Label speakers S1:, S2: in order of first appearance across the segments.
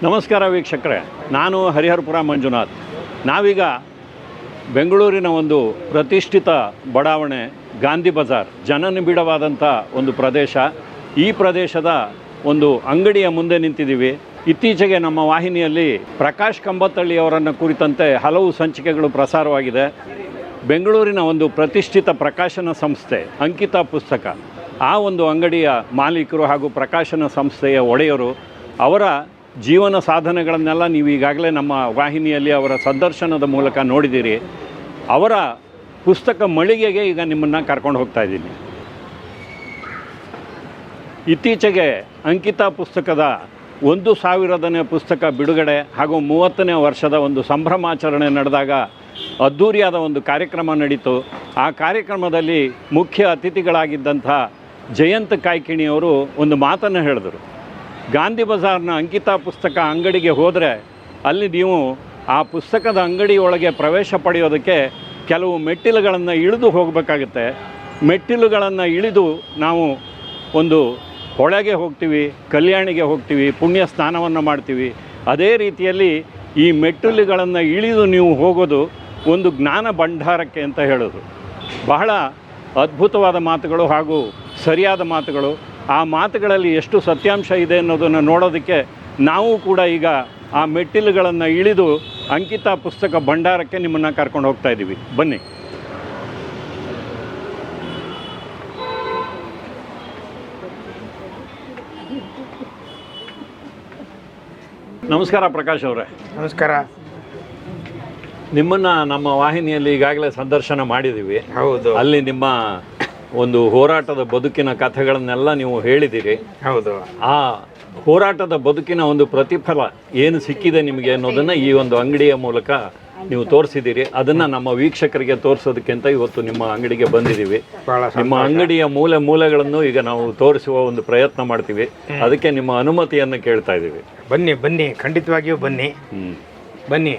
S1: ನಮಸ್ಕಾರ ವೀಕ್ಷಕರೇ, ನಾನು ಹರಿಹರಪುರ ಮಂಜುನಾಥ್. ನಾವೀಗ ಬೆಂಗಳೂರಿನ ಒಂದು ಪ್ರತಿಷ್ಠಿತ ಬಡಾವಣೆ ಗಾಂಧಿ ಬಜಾರ್, ಜನನಿಬಿಡವಾದಂಥ ಒಂದು ಪ್ರದೇಶ. ಈ ಪ್ರದೇಶದ ಒಂದು ಅಂಗಡಿಯ ಮುಂದೆ ನಿಂತಿದ್ದೀವಿ. ಇತ್ತೀಚೆಗೆ ನಮ್ಮ ವಾಹಿನಿಯಲ್ಲಿ ಪ್ರಕಾಶ್ ಕಂಬತ್ತಳ್ಳಿಯವರನ್ನು ಕುರಿತಂತೆ ಹಲವು ಸಂಚಿಕೆಗಳು ಪ್ರಸಾರವಾಗಿದೆ. ಬೆಂಗಳೂರಿನ ಒಂದು ಪ್ರತಿಷ್ಠಿತ ಪ್ರಕಾಶನ ಸಂಸ್ಥೆ ಅಂಕಿತ ಪುಸ್ತಕ, ಆ ಒಂದು ಅಂಗಡಿಯ ಮಾಲೀಕರು ಹಾಗೂ ಪ್ರಕಾಶನ ಸಂಸ್ಥೆಯ ಒಡೆಯರು. ಅವರ ಜೀವನ ಸಾಧನೆಗಳನ್ನೆಲ್ಲ ನೀವು ಈಗಾಗಲೇ ನಮ್ಮ ವಾಹಿನಿಯಲ್ಲಿ ಅವರ ಸಂದರ್ಶನದ ಮೂಲಕ ನೋಡಿದ್ದೀರಿ. ಅವರ ಪುಸ್ತಕ ಮಳಿಗೆಗೆ ಈಗ ನಿಮ್ಮನ್ನು ಕರ್ಕೊಂಡು ಹೋಗ್ತಾ ಇದ್ದೀನಿ. ಇತ್ತೀಚೆಗೆ ಅಂಕಿತ ಪುಸ್ತಕದ 1000ನೇ ಪುಸ್ತಕ ಬಿಡುಗಡೆ ಹಾಗೂ 30ನೇ ವರ್ಷದ ಒಂದು ಸಂಭ್ರಮಾಚರಣೆ ನಡೆದಾಗ ಅದ್ಧೂರಿಯಾದ ಒಂದು ಕಾರ್ಯಕ್ರಮ ನಡೀತು. ಆ ಕಾರ್ಯಕ್ರಮದಲ್ಲಿ ಮುಖ್ಯ ಅತಿಥಿಗಳಾಗಿದ್ದಂಥ ಜಯಂತ್ ಕಾಯ್ಕಿಣಿಯವರು ಒಂದು ಮಾತನ್ನು ಹೇಳಿದರು. ಗಾಂಧಿ ಬಜಾರ್ನ ಅಂಕಿತ ಪುಸ್ತಕ ಅಂಗಡಿಗೆ ಹೋದರೆ ಅಲ್ಲಿ ನೀವು ಆ ಪುಸ್ತಕದ ಅಂಗಡಿಯೊಳಗೆ ಪ್ರವೇಶ ಪಡೆಯೋದಕ್ಕೆ ಕೆಲವು ಮೆಟ್ಟಿಲುಗಳನ್ನು ಇಳಿದು ಹೋಗಬೇಕಾಗುತ್ತೆ. ಮೆಟ್ಟಿಲುಗಳನ್ನು ಇಳಿದು ನಾವು ಒಂದು ಹೊಳೆಗೆ ಹೋಗ್ತೀವಿ, ಕಲ್ಯಾಣಿಗೆ ಹೋಗ್ತೀವಿ, ಪುಣ್ಯ ಸ್ನಾನವನ್ನು ಮಾಡ್ತೀವಿ. ಅದೇ ರೀತಿಯಲ್ಲಿ ಈ ಮೆಟ್ಟಿಲುಗಳನ್ನು ಇಳಿದು ನೀವು ಹೋಗೋದು ಒಂದು ಜ್ಞಾನ ಭಂಡಾರಕ್ಕೆ ಅಂತ ಹೇಳೋದು. ಬಹಳ ಅದ್ಭುತವಾದ ಮಾತುಗಳು ಹಾಗೂ ಸರಿಯಾದ ಮಾತುಗಳು. ಆ ಮಾತುಗಳಲ್ಲಿ ಎಷ್ಟು ಸತ್ಯಾಂಶ ಇದೆ ಅನ್ನೋದನ್ನು ನೋಡೋದಕ್ಕೆ ನಾವು ಕೂಡ ಈಗ ಆ ಮೆಟ್ಟಿಲುಗಳನ್ನು ಇಳಿದು ಅಂಕಿತ ಪುಸ್ತಕ ಭಂಡಾರಕ್ಕೆ ನಿಮ್ಮನ್ನು ಕರ್ಕೊಂಡು ಹೋಗ್ತಾ ಇದ್ದೀವಿ. ಬನ್ನಿ. ನಮಸ್ಕಾರ ಪ್ರಕಾಶ್ ಅವರೇ.
S2: ನಮಸ್ಕಾರ.
S1: ನಿಮ್ಮನ್ನು ನಮ್ಮ ವಾಹಿನಿಯಲ್ಲಿ ಈಗಾಗಲೇ ಸಂದರ್ಶನ ಮಾಡಿದ್ದೀವಿ.
S2: ಹೌದು.
S1: ಅಲ್ಲಿ ನಿಮ್ಮ ಒಂದು ಹೋರಾಟದ ಬದುಕಿನ ಕಥೆಗಳನ್ನೆಲ್ಲ ನೀವು ಹೇಳಿದ್ದೀರಿ.
S2: ಹೌದು.
S1: ಆ ಹೋರಾಟದ ಬದುಕಿನ ಒಂದು ಪ್ರತಿಫಲ ಏನು ಸಿಕ್ಕಿದೆ ನಿಮಗೆ ಅನ್ನೋದನ್ನು ಈ ಒಂದು ಅಂಗಡಿಯ ಮೂಲಕ ನೀವು ತೋರಿಸಿದ್ದೀರಿ. ಅದನ್ನು ನಮ್ಮ ವೀಕ್ಷಕರಿಗೆ ತೋರಿಸೋದಕ್ಕಿಂತ ಇವತ್ತು ನಿಮ್ಮ ಅಂಗಡಿಗೆ ಬಂದಿದ್ದೀವಿ. ನಿಮ್ಮ ಅಂಗಡಿಯ ಮೂಲೆಗಳನ್ನು ಈಗ ನಾವು ತೋರಿಸುವ ಒಂದು ಪ್ರಯತ್ನ ಮಾಡ್ತೀವಿ. ಅದಕ್ಕೆ ನಿಮ್ಮ ಅನುಮತಿಯನ್ನು ಕೇಳ್ತಾ ಇದ್ದೀವಿ.
S2: ಬನ್ನಿ ಬನ್ನಿ, ಖಂಡಿತವಾಗಿಯೂ ಬನ್ನಿ. ಬನ್ನಿ.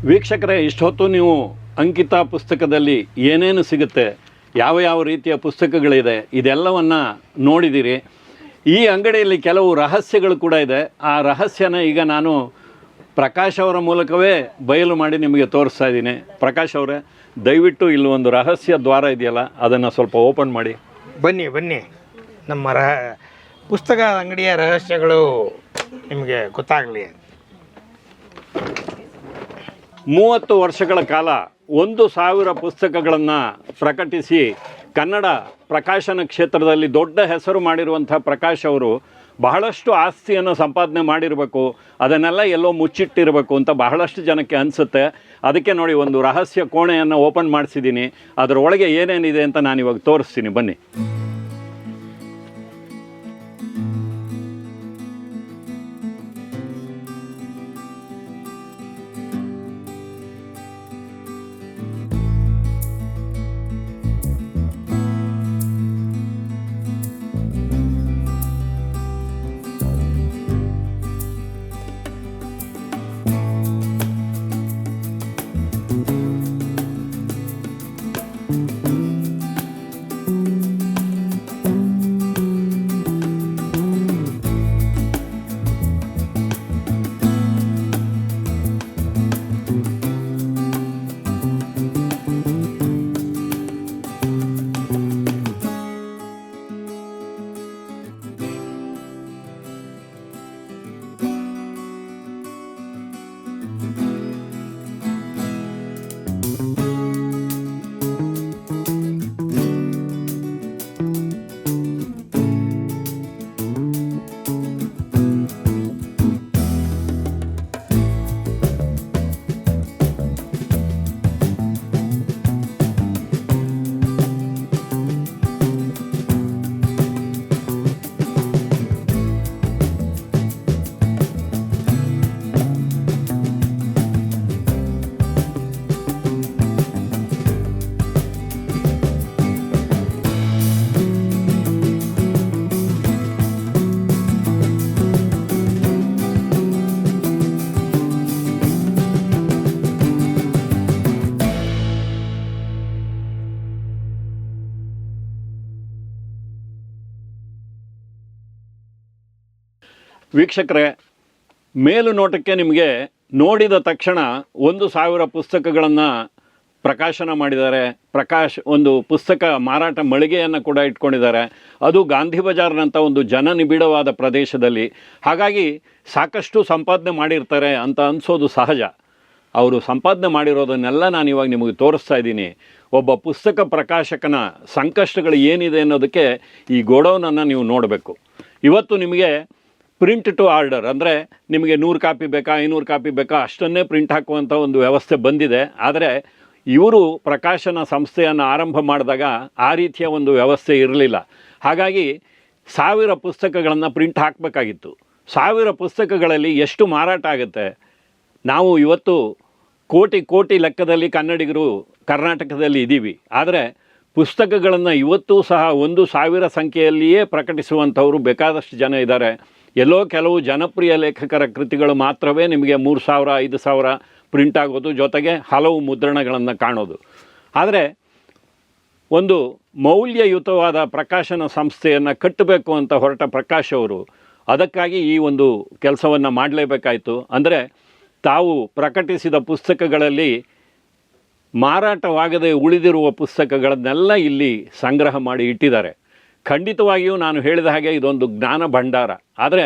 S1: ವೀಕ್ಷಕರೇ, ಇಷ್ಟೊತ್ತು ನೀವು ಅಂಕಿತ ಪುಸ್ತಕದಲ್ಲಿ ಏನೇನು ಸಿಗುತ್ತೆ, ಯಾವ ಯಾವ ರೀತಿಯ ಪುಸ್ತಕಗಳಿದೆ, ಇದೆಲ್ಲವನ್ನು ನೋಡಿದ್ದೀರಿ. ಈ ಅಂಗಡಿಯಲ್ಲಿ ಕೆಲವು ರಹಸ್ಯಗಳು ಕೂಡ ಇದೆ. ಆ ರಹಸ್ಯನ ಈಗ ನಾನು ಪ್ರಕಾಶ್ ಅವರ ಮೂಲಕವೇ ಬಯಲು ಮಾಡಿ ನಿಮಗೆ ತೋರಿಸ್ತಾ ಇದ್ದೀನಿ. ಪ್ರಕಾಶ್ ಅವರೇ, ದಯವಿಟ್ಟು ಇಲ್ಲಿ ಒಂದು ರಹಸ್ಯ ದ್ವಾರ ಇದೆಯಲ್ಲ, ಅದನ್ನು ಸ್ವಲ್ಪ ಓಪನ್ ಮಾಡಿ.
S2: ಬನ್ನಿ ಬನ್ನಿ, ನಮ್ಮ ಪುಸ್ತಕ ಅಂಗಡಿಯ ರಹಸ್ಯಗಳು ನಿಮಗೆ ಗೊತ್ತಾಗಲಿ.
S1: 30 ವರ್ಷಗಳ ಕಾಲ 1000 ಪುಸ್ತಕಗಳನ್ನು ಪ್ರಕಟಿಸಿ ಕನ್ನಡ ಪ್ರಕಾಶನ ಕ್ಷೇತ್ರದಲ್ಲಿ ದೊಡ್ಡ ಹೆಸರು ಮಾಡಿರುವಂಥ ಪ್ರಕಾಶ್ ಅವರು ಬಹಳಷ್ಟು ಆಸ್ತಿಯನ್ನು ಸಂಪಾದನೆ ಮಾಡಿರಬೇಕು, ಅದನ್ನೆಲ್ಲ ಎಲ್ಲೋ ಮುಚ್ಚಿಟ್ಟಿರಬೇಕು ಅಂತ ಬಹಳಷ್ಟು ಜನಕ್ಕೆ ಅನಿಸುತ್ತೆ. ಅದಕ್ಕೆ ನೋಡಿ, ಒಂದು ರಹಸ್ಯ ಕೋಣೆಯನ್ನು ಓಪನ್ ಮಾಡಿಸಿದ್ದೀನಿ. ಅದರೊಳಗೆ ಏನೇನಿದೆ ಅಂತ ನಾನು ಇವಾಗ ತೋರಿಸ್ತೀನಿ, ಬನ್ನಿ. ವೀಕ್ಷಕರೇ, ಮೇಲು ನೋಟಕ್ಕೆ ನಿಮಗೆ ನೋಡಿದ ತಕ್ಷಣ 1000 ಪುಸ್ತಕಗಳನ್ನು ಪ್ರಕಾಶನ ಮಾಡಿದ್ದಾರೆ. ಪ್ರಕಾಶ್ ಒಂದು ಪುಸ್ತಕ ಮಾರಾಟ ಮಳಿಗೆಯನ್ನು ಕೂಡ ಇಟ್ಕೊಂಡಿದ್ದಾರೆ. ಅದು ಗಾಂಧಿ ಬಜಾರ್ನಂಥ ಒಂದು ಜನನಿಬಿಡವಾದ ಪ್ರದೇಶದಲ್ಲಿ. ಹಾಗಾಗಿ ಸಾಕಷ್ಟು ಸಂಪಾದನೆ ಮಾಡಿರ್ತಾರೆ ಅಂತ ಅನಿಸೋದು ಸಹಜ. ಅವರು ಸಂಪಾದನೆ ಮಾಡಿರೋದನ್ನೆಲ್ಲ ನಾನು ಇವಾಗ ನಿಮಗೆ ತೋರಿಸ್ತಾ ಇದ್ದೀನಿ. ಒಬ್ಬ ಪುಸ್ತಕ ಪ್ರಕಾಶಕನ ಸಂಕಷ್ಟಗಳು ಏನಿದೆ ಅನ್ನೋದಕ್ಕೆ ಈ ಗೋಡೌನನ್ನು ನೀವು ನೋಡಬೇಕು. ಇವತ್ತು ನಿಮಗೆ ಪ್ರಿಂಟ್ ಟು ಆರ್ಡರ್, ಅಂದರೆ ನಿಮಗೆ 100 ಕಾಪಿ ಬೇಕಾ, 500 ಕಾಪಿ ಬೇಕಾ, ಅಷ್ಟನ್ನೇ ಪ್ರಿಂಟ್ ಹಾಕುವಂಥ ಒಂದು ವ್ಯವಸ್ಥೆ ಬಂದಿದೆ. ಆದರೆ ಇವರು ಪ್ರಕಾಶನ ಸಂಸ್ಥೆಯನ್ನು ಆರಂಭ ಮಾಡಿದಾಗ ಆ ರೀತಿಯ ಒಂದು ವ್ಯವಸ್ಥೆ ಇರಲಿಲ್ಲ. ಹಾಗಾಗಿ 1000 ಪುಸ್ತಕಗಳನ್ನು ಪ್ರಿಂಟ್ ಹಾಕಬೇಕಾಗಿತ್ತು. 1000 ಪುಸ್ತಕಗಳಲ್ಲಿ ಎಷ್ಟು ಮಾರಾಟ ಆಗುತ್ತೆ? ನಾವು ಇವತ್ತು ಕೋಟಿ ಲೆಕ್ಕದಲ್ಲಿ ಕನ್ನಡಿಗರು ಕರ್ನಾಟಕದಲ್ಲಿ ಇದ್ದೀವಿ. ಆದರೆ ಪುಸ್ತಕಗಳನ್ನು ಇವತ್ತೂ ಸಹ 1000 ಸಂಖ್ಯೆಯಲ್ಲಿಯೇ ಪ್ರಕಟಿಸುವಂಥವರು ಬೇಕಾದಷ್ಟು ಜನ ಇದ್ದಾರೆ. ಎಲ್ಲೋ ಕೆಲವು ಜನಪ್ರಿಯ ಲೇಖಕರ ಕೃತಿಗಳು ಮಾತ್ರವೇ ನಿಮಗೆ 3000, 5000 ಪ್ರಿಂಟ್ ಆಗೋದು, ಜೊತೆಗೆ ಹಲವು ಮುದ್ರಣಗಳನ್ನು ಕಾಣೋದು. ಆದರೆ ಒಂದು ಮೌಲ್ಯಯುತವಾದ ಪ್ರಕಾಶನ ಸಂಸ್ಥೆಯನ್ನು ಕಟ್ಟಬೇಕು ಅಂತ ಹೊರಟ ಪ್ರಕಾಶ್ ಅವರು ಅದಕ್ಕಾಗಿ ಈ ಒಂದು ಕೆಲಸವನ್ನು ಮಾಡಲೇಬೇಕಾಯಿತು. ಅಂದರೆ ತಾವು ಪ್ರಕಟಿಸಿದ ಪುಸ್ತಕಗಳಲ್ಲಿ ಮಾರಾಟವಾಗದೆ ಉಳಿದಿರುವ ಪುಸ್ತಕಗಳನ್ನೆಲ್ಲ ಇಲ್ಲಿ ಸಂಗ್ರಹ ಮಾಡಿ ಇಟ್ಟಿದ್ದಾರೆ. ಖಂಡಿತವಾಗಿಯೂ ನಾನು ಹೇಳಿದ ಹಾಗೆ ಇದೊಂದು ಜ್ಞಾನ ಭಂಡಾರ. ಆದರೆ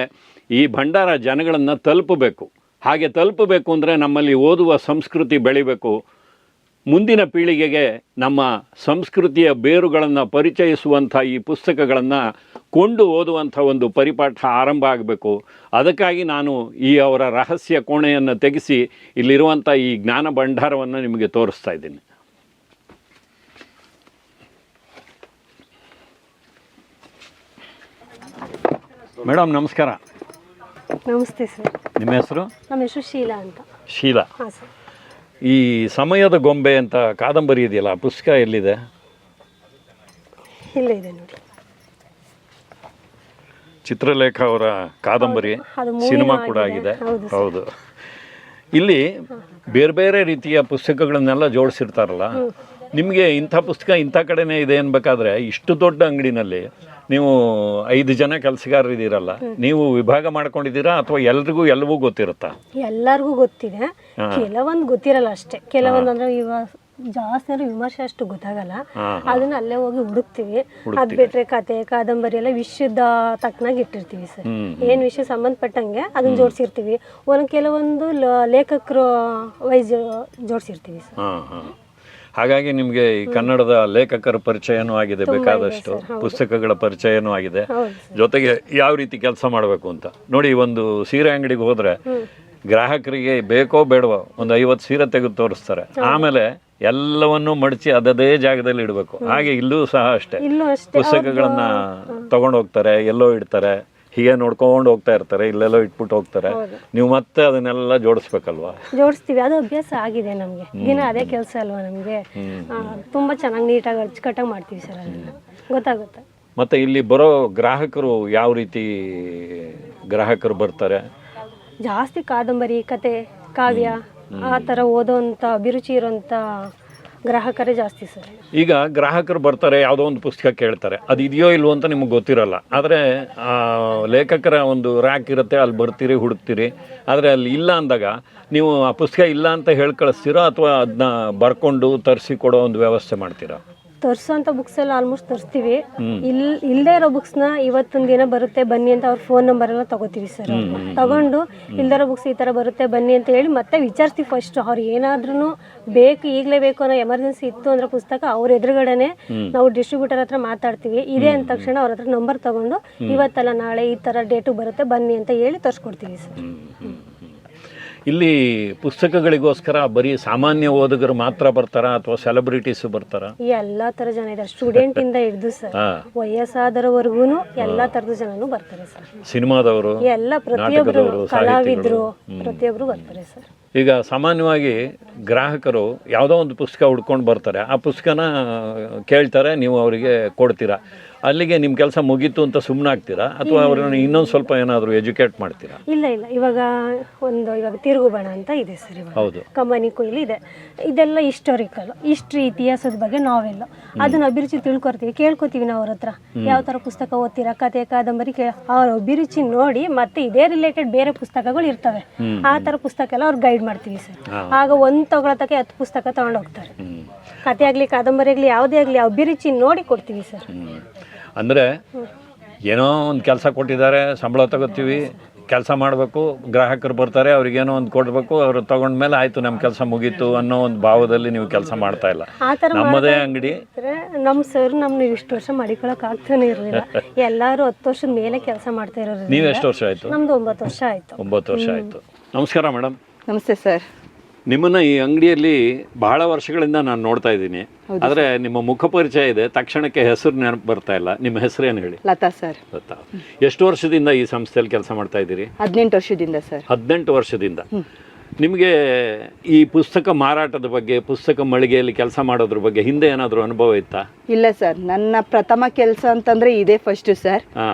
S1: ಈ ಭಂಡಾರ ಜನಗಳನ್ನು ತಲುಪಬೇಕು. ಹಾಗೆ ತಲುಪಬೇಕು ಅಂದರೆ ನಮ್ಮಲ್ಲಿ ಓದುವ ಸಂಸ್ಕೃತಿ ಬೆಳಿಬೇಕು. ಮುಂದಿನ ಪೀಳಿಗೆಗೆ ನಮ್ಮ ಸಂಸ್ಕೃತಿಯ ಬೇರುಗಳನ್ನು ಪರಿಚಯಿಸುವಂಥ ಈ ಪುಸ್ತಕಗಳನ್ನು ಕೊಂಡು ಓದುವಂಥ ಒಂದು ಪರಿಪಾಠ ಆರಂಭ ಆಗಬೇಕು. ಅದಕ್ಕಾಗಿ ನಾನು ಈ ಅವರ ರಹಸ್ಯ ಕೋಣೆಯನ್ನು ತೆಗೆಸಿ ಇಲ್ಲಿರುವಂಥ ಈ ಜ್ಞಾನ ಭಂಡಾರವನ್ನು ನಿಮಗೆ ತೋರಿಸ್ತಾ ಇದ್ದೀನಿ. ಮೇಡಮ್ ನಮಸ್ಕಾರ.
S3: ನಮಸ್ತೆ ಸರ್.
S1: ನಿಮ್ಮ ಹೆಸರು?
S3: ನಮ್ಮ ಹೆಸರು ಶೀಲಾ ಅಂತ.
S1: ಶೀಲಾ.
S3: ಹಾಂ ಸರ್.
S1: ಈ ಸಮಯದ ಗೊಂಬೆ ಅಂತ ಕಾದಂಬರಿ ಇದೆಯಲ್ಲ, ಆ ಪುಸ್ತಕ ಎಲ್ಲಿದೆ?
S3: ಇಲ್ಲ ಇದೆ ನೋಡಿ.
S1: ಚಿತ್ರಲೇಖ ಅವರ ಕಾದಂಬರಿ, ಸಿನಿಮಾ ಕೂಡ ಆಗಿದೆ. ಹೌದು. ಇಲ್ಲಿ ಬೇರೆ ಬೇರೆ ರೀತಿಯ ಪುಸ್ತಕಗಳನ್ನೆಲ್ಲ ಜೋಡಿಸಿರ್ತಾರಲ್ಲ, ನಿಮಗೆ ಇಂಥ ಪುಸ್ತಕ ಇಂಥ ಕಡೆನೇ ಇದೆ ಅನ್ಬೇಕಾದ್ರೆ ಇಷ್ಟು ದೊಡ್ಡ ಅಂಗಡಿನಲ್ಲಿ ನೀವು 5 ಜನ ಕೆಲಸಗಾರರಿದ್ದೀರಲ್ಲ, ನೀವು ವಿಭಾಗ ಮಾಡ್ಕೊಂಡಿದ್ದೀರಾ ಅಥವಾ ಎಲ್ರಿಗೂ ಎಲ್ಲವೂ ಗೊತ್ತಿರುತ್ತಾ?
S3: ಎಲ್ಲರಿಗೂ ಗೊತ್ತಿದೆ, ಕೆಲವೊಂದು ಗೊತ್ತಿರಲ್ಲ ಅಷ್ಟೇ. ಕೆಲವೊಂದು ಅಂದ್ರೆ ಇವಾಗ ಜಾಸ್ತಿ ಅಂದ್ರೆ ವಿಮರ್ಶೆ ಅಷ್ಟು ಗೊತ್ತಾಗಲ್ಲ, ಅದನ್ನ ಅಲ್ಲೇ ಹೋಗಿ ಹುಡುಕ್ತಿವಿ. ಅದ್ ಬಿಟ್ರೆ ಕತೆ ಕಾದಂಬರಿ ಎಲ್ಲ ವಿಷಯದ ತಕ್ಕನಾಗಿ ಇಟ್ಟಿರ್ತೀವಿ ಸರ್. ಏನ್ ವಿಷಯ ಸಂಬಂಧಪಟ್ಟಂಗೆ ಅದನ್ನ ಜೋಡಿಸಿರ್ತೀವಿ. ಕೆಲವೊಂದು ಲೇಖಕರು ವೈಸ್ ಜೋಡಿಸಿರ್ತೀವಿ ಸರ್.
S1: ಹಾಗಾಗಿ ನಿಮಗೆ ಈ ಕನ್ನಡದ ಲೇಖಕರ ಪರಿಚಯನೂ ಆಗಿದೆ, ಬೇಕಾದಷ್ಟು ಪುಸ್ತಕಗಳ ಪರಿಚಯನೂ ಆಗಿದೆ. ಜೊತೆಗೆ ಯಾವ ರೀತಿ ಕೆಲಸ ಮಾಡಬೇಕು ಅಂತ ನೋಡಿ. ಒಂದು ಸೀರೆ ಅಂಗಡಿಗೆ ಹೋದ್ರೆ ಗ್ರಾಹಕರಿಗೆ ಬೇಕೋ ಬೇಡವೋ ಒಂದು 50 ಸೀರೆ ತೆಗೆದು ತೋರಿಸ್ತಾರೆ, ಆಮೇಲೆ ಎಲ್ಲವನ್ನೂ ಮಡಚಿ ಅದೇ ಜಾಗದಲ್ಲಿ ಇಡಬೇಕು. ಹಾಗೆ ಇಲ್ಲೂ ಸಹ ಅಷ್ಟೇ, ಪುಸ್ತಕಗಳನ್ನ ತಗೊಂಡು ಹೋಗ್ತಾರೆ, ಎಲ್ಲೋ ಇಡ್ತಾರೆ, ಹೀಗೆ ನೋಡ್ಕೊಂಡು ಹೋಗ್ತಾ ಇರ್ತಾರೆ, ಇಲ್ಲೆಲ್ಲೋ ಇಟ್ಬಿಟ್ಟು ಹೋಗ್ತಾರೆ. ನೀವು ಮತ್ತೆ ಅದನ್ನೆಲ್ಲ ಜೋಡಿಸ್ಬೇಕಲ್ವಾ?
S3: ಜೋಡಿಸ್ತೀವಿ, ಅದು ಅಭ್ಯಾಸ ಆಗಿದೆ ನಮಗೆ. ದಿನ ಅದೇ ಕೆಲಸ ಅಲ್ವಾ ನಮಗೆ. ತುಂಬಾ ಚೆನ್ನಾಗಿ ನೀಟಾಗಿ ಅಚ್ಚುಕಟ್ಟಾಗಿ ಮಾಡ್ತೀವಿ ಸರ್, ಅದನ್ನ ಗೊತ್ತಾಗುತ್ತೆ.
S1: ಮತ್ತೆ ಇಲ್ಲಿ ಬರೋ ಗ್ರಾಹಕರು ಯಾವ ರೀತಿ ಗ್ರಾಹಕರು ಬರ್ತಾರೆ?
S3: ಜಾಸ್ತಿ ಕಾದಂಬರಿ, ಕತೆ, ಕಾವ್ಯ ಆ ಥರ ಓದೋವಂಥ ಅಭಿರುಚಿ ಇರೋಂಥ ಗ್ರಾಹಕರೇ ಜಾಸ್ತಿ ಸರ್.
S1: ಈಗ ಗ್ರಾಹಕರು ಬರ್ತಾರೆ, ಯಾವುದೋ ಒಂದು ಪುಸ್ತಕ ಕೇಳ್ತಾರೆ, ಅದು ಇದೆಯೋ ಇಲ್ವೋ ಅಂತ ನಿಮಗೆ ಗೊತ್ತಿರಲ್ಲ. ಆದರೆ ಲೇಖಕರ ಒಂದು ರ್ಯಾಕ್ ಇರುತ್ತೆ, ಅಲ್ಲಿ ಬರ್ತೀರಿ, ಹುಡುಕ್ತೀರಿ. ಆದರೆ ಅಲ್ಲಿ ಇಲ್ಲ ಅಂದಾಗ ನೀವು ಆ ಪುಸ್ತಕ ಇಲ್ಲ ಅಂತ ಹೇಳಿ ಕಳಿಸ್ತೀರೋ ಅಥವಾ ಅದನ್ನ ಬರ್ಕೊಂಡು ತರಿಸಿ ಕೊಡೋ ಒಂದು ವ್ಯವಸ್ಥೆ ಮಾಡ್ತೀರಾ?
S3: ತರಿಸೋಂಥ ಬುಕ್ಸ್ ಎಲ್ಲ ಆಲ್ಮೋಸ್ಟ್ ತರಿಸ್ತೀವಿ. ಇಲ್ಲದೇ ಇರೋ ಬುಕ್ಸ್ನ ಇವತ್ತೊಂದು ದಿನ ಬರುತ್ತೆ ಬನ್ನಿ ಅಂತ ಅವ್ರ ಫೋನ್ ನಂಬರ್ ಎಲ್ಲ ತಗೋತೀವಿ ಸರ್. ತಗೊಂಡು ಇಲ್ದಿರೋ ಬುಕ್ಸ್ ಈ ಥರ ಬರುತ್ತೆ ಬನ್ನಿ ಅಂತ ಹೇಳಿ ಮತ್ತೆ ವಿಚಾರಿಸ್ತೀವಿ ಫಸ್ಟ್. ಅವ್ರು ಏನಾದ್ರೂ ಬೇಕು, ಈಗಲೇ ಬೇಕು ಅನ್ನೋ ಎಮರ್ಜೆನ್ಸಿ ಇತ್ತು ಅಂದ್ರೆ ಪುಸ್ತಕ ಅವ್ರ ಎದುರುಗಡೆನೆ ನಾವು ಡಿಸ್ಟ್ರಿಬ್ಯೂಟರ್ ಹತ್ರ ಮಾತಾಡ್ತೀವಿ. ಇದೆ ಅಂದ ತಕ್ಷಣ ಅವ್ರ ಹತ್ರ ನಂಬರ್ ತಗೊಂಡು ಇವತ್ತಲ್ಲ ನಾಳೆ ಈ ಥರ ಡೇಟಿಗೆ ಬರುತ್ತೆ ಬನ್ನಿ ಅಂತ ಹೇಳಿ ತರಿಸ್ಕೊಡ್ತೀವಿ ಸರ್.
S1: ಇಲ್ಲಿ ಪುಸ್ತಕಗಳಿಗೋಸ್ಕರ ಬರೀ ಸಾಮಾನ್ಯ ಓದುಗರು ಮಾತ್ರ ಬರ್ತಾರಾ ಅಥವಾ ಸೆಲೆಬ್ರಿಟೀಸ್ ಬರ್ತಾರಾ?
S3: ಎಲ್ಲಾ ತರ ಜನ ಇದ್ದಾರೆ, ಸ್ಟೂಡೆಂಟ್ ಇಂದ ಹಿಡಿದು ಸರ್ ವಯಸ್ಸಾದರವರೆಗೂ ಎಲ್ಲಾ ತರದ ಜನನು ಬರ್ತಾರೆ ಸರ್.
S1: ಸಿನಿಮಾದವರು
S3: ಎಲ್ಲ ಪ್ರತಿಯೊಬ್ಬರು ಕಲಾವಿದರು ಪ್ರತಿಯೊಬ್ಬರು ಬರ್ತಾರೆ ಸರ್.
S1: ಈಗ ಸಾಮಾನ್ಯವಾಗಿ ಗ್ರಾಹಕರು ಯಾವುದೋ ಒಂದು ಪುಸ್ತಕ ಹುಡ್ಕೊಂಡು ಬರ್ತಾರೆ, ಆ ಪುಸ್ತಕನ ಕೇಳ್ತಾರೆ, ನೀವು ಅವರಿಗೆ ಕೊಡ್ತೀರಾ. ಅಲ್ಲಿಗೆ ನಿಮ್ಮ ಕೆಲಸ ಮುಗೀತು ಅಂತ ಸುಮ್ಮನಾಗ್ತೀರಾ ಅಥವಾ ಅವ್ರನ್ನ ಇನ್ನೊಂದು ಸ್ವಲ್ಪ ಏನಾದರೂ ಎಜುಕೇಟ್ ಮಾಡ್ತೀರಾ?
S3: ಇಲ್ಲ, ಇವಾಗ ತಿರುಗುಬಣ ಅಂತ ಇದೆ ಸರ್.
S1: ಹೌದು,
S3: ಕಮ್ಮನಿ ಕೊಯ್ಲು ಇದೆ. ಇದೆಲ್ಲ ಹಿಸ್ಟೋರಿಕಲ್, ಹಿಸ್ಟ್ರಿ, ಇತಿಹಾಸದ ಬಗ್ಗೆ ನಾವೆಲ್ಲ ಅದನ್ನ ಅಭಿರುಚಿ ತಿಳ್ಕೊಳ್ತೀವಿ, ಕೇಳ್ಕೊತೀವಿ ನಾವು ಅವ್ರ ಹತ್ರ. ಯಾವ ಥರ ಪುಸ್ತಕ ಓದ್ತೀರಾ, ಕತೆ ಕಾದಂಬರಿ ಅವ್ರ ಅಭಿರುಚಿ ನೋಡಿ ಮತ್ತೆ ಇದೇ ರಿಲೇಟೆಡ್ ಬೇರೆ ಪುಸ್ತಕಗಳು ಇರ್ತವೆ, ಆ ಥರ ಪುಸ್ತಕ ಎಲ್ಲ ಅವ್ರು ಗೈಡ್ ಮಾಡ್ತೀವಿ ಸರ್. ಆಗ ಒಂದು ತಗೊಳತಕ್ಕೆ 10 ಪುಸ್ತಕ ತಗೊಂಡು ಹೋಗ್ತಾರೆ. ಕತೆ ಆಗಲಿ ಕಾದಂಬರಿ ಆಗಲಿ ಯಾವುದೇ ಆಗಲಿ ಅಭಿರುಚಿ ನೋಡಿ ಕೊಡ್ತೀವಿ ಸರ್.
S1: ಅಂದರೆ ಏನೋ ಒಂದು ಕೆಲಸ ಕೊಟ್ಟಿದ್ದಾರೆ, ಸಂಬಳ ತಗೋತೀವಿ, ಕೆಲಸ ಮಾಡಬೇಕು, ಗ್ರಾಹಕರು ಬರ್ತಾರೆ, ಅವ್ರಿಗೇನೋ ಒಂದು ಕೊಡಬೇಕು, ಅವರು ತಗೊಂಡ್ಮೇಲೆ ಆಯಿತು ನಮ್ಮ ಕೆಲಸ ಮುಗೀತು ಅನ್ನೋ ಒಂದು ಭಾವದಲ್ಲಿ ನೀವು ಕೆಲಸ ಮಾಡ್ತಾ ಇಲ್ಲ. ನಮ್ಮದೇ ಅಂಗಡಿ.
S3: ನಮ್ಮ ಸರ್ ನಮ್ಮನ್ನ ಇಷ್ಟು ವರ್ಷ ಮಾಡಿಕೊಳಕ್ ಆಗ್ತಾನೆ ಇರಲಿಲ್ಲ. ಎಲ್ಲರೂ 10 ವರ್ಷದ ಮೇಲೆ ಕೆಲಸ ಮಾಡ್ತಾ ಇರೋರು.
S1: ನೀವು ಎಷ್ಟು ವರ್ಷ ಆಯಿತು?
S3: ನಮ್ದು 9 ವರ್ಷ ಆಯಿತು.
S1: 9 ವರ್ಷ ಆಯಿತು. ನಮಸ್ಕಾರ ಮೇಡಮ್.
S4: ನಮಸ್ತೆ ಸರ್.
S1: ನಿಮ್ಮನ್ನು ಈ ಅಂಗಡಿಯಲ್ಲಿ ಬಹಳ ವರ್ಷಗಳಿಂದ ನಾನು ನೋಡ್ತಾ ಇದ್ದೀನಿ, ಆದರೆ ನಿಮ್ಮ ಮುಖ ಪರಿಚಯ ಇದೆ, ತಕ್ಷಣಕ್ಕೆ ಹೆಸರು ನೆನಪು ಬರ್ತಾ ಇಲ್ಲ. ನಿಮ್ಮ ಹೆಸರೇನು ಹೇಳಿ?
S4: ಲತಾ ಸರ್.
S1: ಲತಾ. ಎಷ್ಟು ವರ್ಷದಿಂದ ಈ ಸಂಸ್ಥೆಯಲ್ಲಿ ಕೆಲಸ ಮಾಡ್ತಾ ಇದ್ದೀರಿ?
S4: 18 ವರ್ಷದಿಂದ ಸರ್.
S1: 18 ವರ್ಷದಿಂದ. ನಿಮಗೆ ಈ ಪುಸ್ತಕ ಮಾರಾಟದ ಬಗ್ಗೆ, ಪುಸ್ತಕ ಮಳಿಗೆಯಲ್ಲಿ ಕೆಲಸ ಮಾಡೋದ್ರ ಬಗ್ಗೆ ಹಿಂದೆ ಏನಾದರೂ ಅನುಭವ ಇತ್ತಾ?
S4: ಇಲ್ಲ ಸರ್, ನನ್ನ ಪ್ರಥಮ ಕೆಲಸ ಅಂತಂದ್ರೆ ಇದೇ ಫಸ್ಟ್ ಸರ್.